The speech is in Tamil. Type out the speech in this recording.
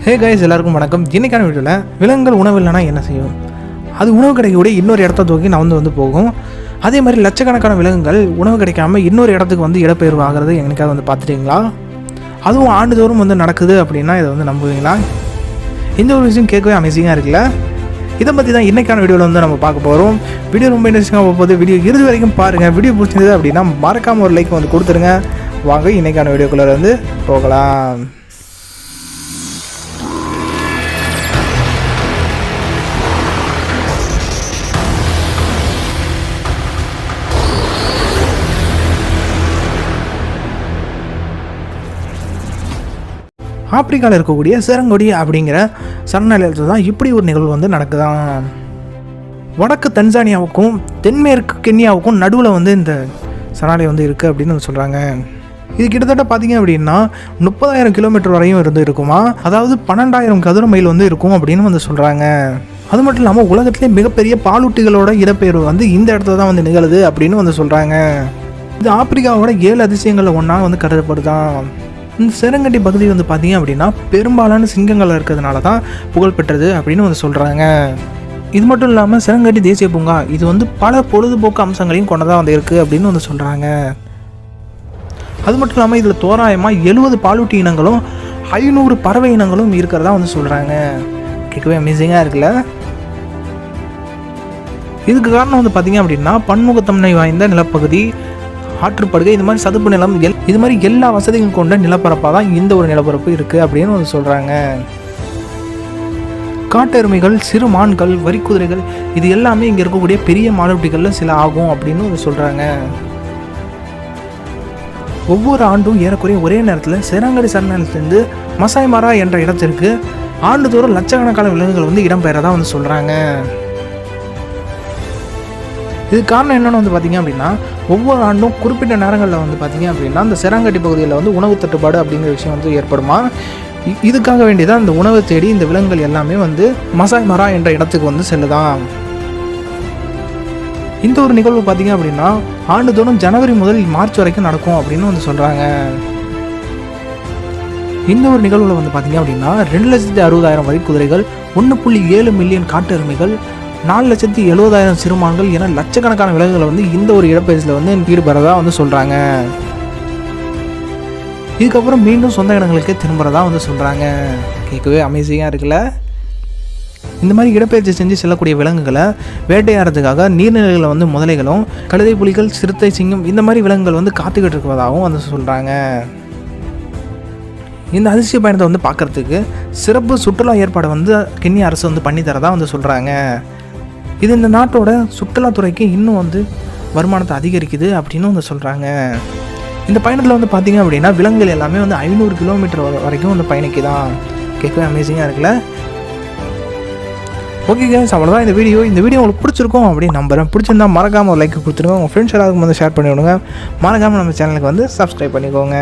ஹே கைஸ், எல்லாருக்கும் வணக்கம். இன்னைக்கான வீடியோவில் விலங்குகள் உணவு இல்லைனா என்ன செய்யும், அது உணவு கிடைக்கக்கூடிய இன்னொரு இடத்த தூக்கி வந்து போகும். அதே மாதிரி லட்சக்கணக்கான விலங்குகள் உணவு கிடைக்காம இன்னொரு இடத்துக்கு வந்து இடப்பெயர்வு ஆகிறது எனக்காக வந்து பார்த்துட்டிங்களா? அதுவும் ஆண்டுதோறும் வந்து நடக்குது அப்படின்னா இதை வந்து நம்புவீங்களா? இந்த ஒரு விஷயம் கேட்கவே அமேசிங்காக இருக்குல்ல. இதை பற்றி தான் இன்றைக்கான வீடியோவில் வந்து நம்ம பார்க்க போகிறோம். வீடியோ ரொம்ப இன்ட்ரெஸ்டிங்காக போகுது. வீடியோ இறுதி வரைக்கும் பாருங்கள். வீடியோ பிடிச்சிருந்தது அப்படின்னா மறக்காமல் ஒரு லைக் வந்து கொடுத்துருங்க. வாங்க இன்றைக்கான வீடியோக்குள்ளே வந்து போகலாம். ஆப்பிரிக்காவில் இருக்கக்கூடிய செரங்கொடி அப்படிங்கிற சரணாலயத்தில் தான் இப்படி ஒரு நிகழ்வு வந்து நடக்குதான். வடக்கு தன்சானியாவுக்கும் தென்மேற்கு கென்யாவுக்கும் நடுவில் வந்து இந்த சரணாலயம் வந்து இருக்குது அப்படின்னு சொல்கிறாங்க. இது கிட்டத்தட்ட பார்த்தீங்க அப்படின்னா 30,000 கிலோமீட்டர் வரையும் இருக்குமா, அதாவது 12,000 சதுர மைல் வந்து இருக்கும் அப்படின்னு வந்து சொல்கிறாங்க. அது மட்டும் இல்லாமல் உலகத்திலே மிகப்பெரிய பாலூட்டிகளோட இடப்பெயர்வு வந்து இந்த இடத்துல தான் வந்து நிகழுது அப்படின்னு வந்து சொல்கிறாங்க. இது ஆப்பிரிக்காவோட 7 அதிசயங்களில் ஒன்றா வந்து கருதப்படுதான். இந்த செரங்கடி பகுதி வந்து பார்த்தீங்க அப்படின்னா பெரும்பாலான சிங்கங்கள் இருக்கிறதுனால தான் புகழ்பெற்றது அப்படின்னு வந்து சொல்கிறாங்க. இது மட்டும் இல்லாமல் செரங்கடி தேசிய பூங்கா இது வந்து பல பொழுதுபோக்கு அம்சங்களையும் கொண்டதாக வந்து இருக்குது அப்படின்னு வந்து சொல்கிறாங்க. அது மட்டும் இல்லாமல் இதில் தோராயமாக 70 பாலூட்டி இனங்களும் 500 பறவை இனங்களும் இருக்கிறதா வந்து சொல்கிறாங்க. கேட்கவே அமேசிங்காக இருக்குல்ல. இதுக்கு காரணம் வந்து பார்த்தீங்க அப்படின்னா பன்முகத்தன்மை வாய்ந்த நிலப்பகுதி, ஆற்றுப்படுகை, இது மாதிரி சதுப்பு நிலம், இது மாதிரி எல்லா வசதிகளும் கொண்ட நிலப்பரப்பாக தான் இந்த ஒரு நிலப்பரப்பு இருக்குது அப்படின்னு வந்து சொல்கிறாங்க. காட்டெருமைகள், சிறு மான்கள், வரிக்குதிரைகள் இது எல்லாமே இங்கே இருக்கக்கூடிய பெரிய மாலுட்டிகளில் சில ஆகும் அப்படின்னு வந்து சொல்கிறாங்க. ஒவ்வொரு ஆண்டும் ஏறக்குறைய ஒரே நேரத்தில் செரங்கடி சரணாலயத்திலிருந்து மசாய் மாரா என்ற இடத்திற்கு ஆண்டுதோறும் லட்சக்கணக்கான விலங்குகள் வந்து இடம்பெயரதான் வந்து சொல்கிறாங்க. இது காரணம் என்னென்னு வந்து பார்த்திங்க அப்படின்னா ஒவ்வொரு ஆண்டும் குறிப்பிட்ட நேரங்களில் வந்து பார்த்திங்க அப்படின்னா இந்த செரங்கடி பகுதியில் வந்து உணவு தட்டுப்பாடு அப்படிங்கிற விஷயம் வந்து ஏற்படுமா. இதுக்காக வேண்டியதான் இந்த உணவை தேடி இந்த விலங்குகள் எல்லாமே வந்து மசாய் மாரா என்ற இடத்துக்கு வந்து செல்லுதான். இந்த ஒரு நிகழ்வு பார்த்திங்க அப்படின்னா ஆண்டுதோறும் ஜனவரி முதல் மார்ச் வரைக்கும் நடக்கும் அப்படின்னு வந்து சொல்கிறாங்க. இந்த ஒரு நிகழ்வில் வந்து பார்த்திங்க அப்படின்னா 2,60,000 வரிக்குதிரைகள், 1.7 மில்லியன் காட்டு எருமைகள், 4,70,000 சிறுமான்கள் என லட்சக்கணக்கான விலங்குகளை வந்து இந்த ஒரு இடப்பெயர்ச்சியில் வந்து ஈடுபடுறதா வந்து சொல்கிறாங்க. இதுக்கப்புறம் மீண்டும் சொந்த இடங்களுக்கே திரும்புறதா வந்து சொல்கிறாங்க. கேட்கவே அமேசிங்காக இருக்குல்ல. இந்த மாதிரி இடப்பெயர்ச்சி செஞ்சு செல்லக்கூடிய விலங்குகளை வேட்டையாடுறதுக்காக நீர்நிலைகளில் வந்து முதலைகளும், கழுதை, புலிகள், சிறுத்தை, சிங்கம் இந்த மாதிரி விலங்குகள் வந்து காத்துக்கிட்டு இருக்கிறதாகவும் வந்து சொல்கிறாங்க. இந்த அதிசய பயணத்தை வந்து பார்க்குறதுக்கு சிறப்பு சுற்றுலா ஏற்பாடு வந்து கென்யா அரசு வந்து பண்ணித்தரதான் வந்து சொல்கிறாங்க. இது இந்த நாட்டோட சுற்றுலாத்துறைக்கு இன்னும் வந்து வருமானத்தை அதிகரிக்குது அப்படின்னு வந்து சொல்கிறாங்க. இந்த பயணத்தில் வந்து பார்த்திங்க அப்படின்னா விலங்குகள் எல்லாமே வந்து 500 கிலோமீட்டர் வரைக்கும் வந்து பயணிக்குதான். கேட்கவே அமேசிங்காக இருக்குல்ல. ஓகே கைஸ், அவ்வளோதான் இந்த வீடியோ. இந்த வீடியோ உங்களுக்கு பிடிச்சிருக்கும் அப்படின்னு நம்புகிறேன். பிடிச்சிருந்தா மறக்காமல் ஒரு லைக் கொடுத்துருங்க. உங்கள் ஃப்ரெண்ட்ஸ் எல்லாருக்கும் வந்து ஷேர் பண்ணி விடுங்க. மறக்காமல் நம்ம சேனலுக்கு வந்து சப்ஸ்கிரைப் பண்ணிக்கோங்க.